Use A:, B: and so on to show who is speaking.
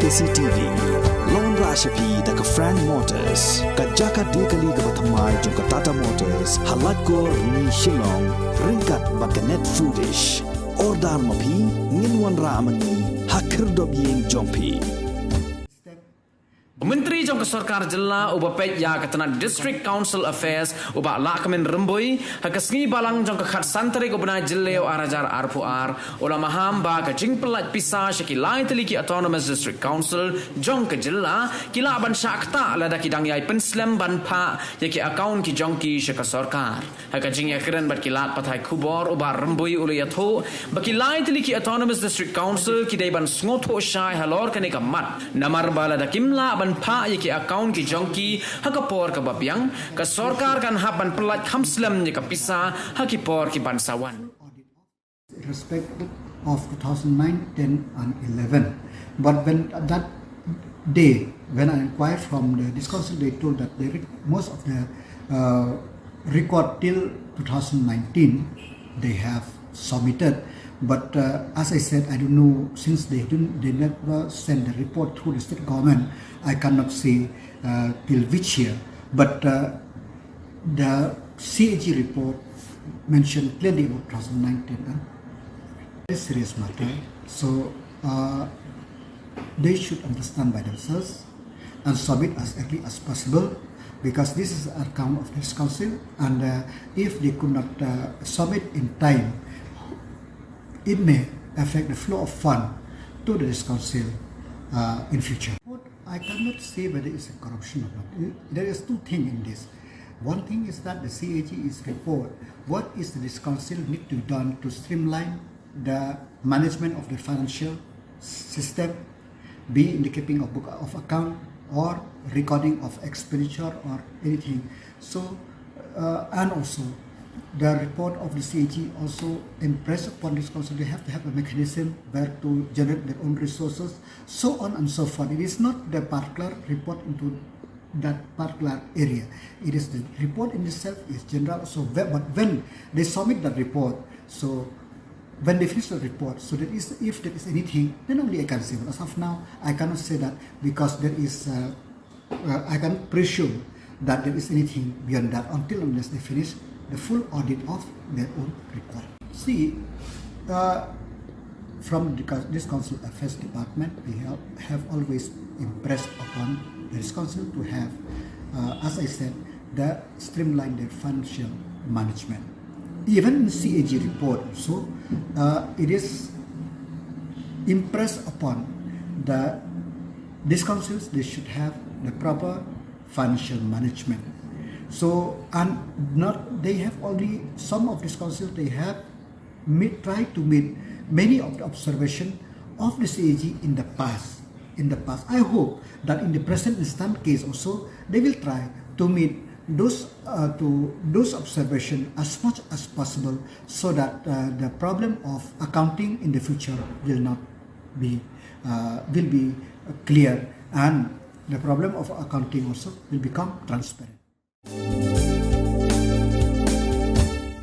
A: CCTV Lone Rashapi daga Frank Motors Kajaka dekali ga bathamai jong Tata Motors halat ko ni Shillong ringkat bakanet foodish ordal mapi nginwan ramani hakir dobyeng jongpi
B: Menteri jong Sarkar Jilla uba pet ya katana District Council Affairs uba lakamen remboi hakasngi balang jong khat santri ko bana jilleo arajar arpuar ola maham ba ka Jingpyllait Pisa shaki lai teliki Autonomous District Council jong ke Jilla kila ban syakta lada kidang yai Pynslem ban Phah yaki account ki jong ki shaka sarkar haka jing ya keren bat kilat pathai khubor uba remboi ule yatho baki lai teliki Autonomous District Council kidai ban sngoto shai halor kane ka mat namar bala da kimla Phah yaki account ki jongki hakapor ka babyang ka sarkar kan haban pelat Slem ni ka Pisa hakipor ki bansawan
C: respect of 2009, 10 and 11 but when that day when I inquired from this council they told that most of the record till 2019 they have submitted. But as I said, I don't know, since they never send the report through the state government, I cannot say till which year. But the CAG report mentioned clearly about 2019. Very serious matter. So they should understand by themselves and submit as early as possible, because this is an account of this council, and if they could not submit in time, it may affect the flow of fund to this council in future. I cannot say whether it's a corruption or not. There is two things in this. One thing is that the CAG is report what is this council need to be done to streamline the management of the financial system, be in the keeping of book of account or recording of expenditure or anything. So and also the report of the CAG also impress upon this council they have to have a mechanism where to generate their own resources, so on and so forth. It is not the particular report into that particular area. It is the report in itself is general. So but when they submit the report, so when they finish the report, so that is if there is anything, then only I can say. But as of now, I cannot say that, because there is I can presume that there is anything beyond that until unless they finish the full audit of their own report. See, from this council affairs department, we have always impressed upon this council to have, as I said, the streamline their financial management. Even in CAG report also, it is impressed upon these councils, they should have the proper financial management. So, and not they have only some of these councils they have tried to meet many of the observation of the CAG in the past. I hope that in the present instant case also they will try to meet those observations as much as possible, so that the problem of accounting in the future will not be will be clear, and the problem of accounting also will become transparent.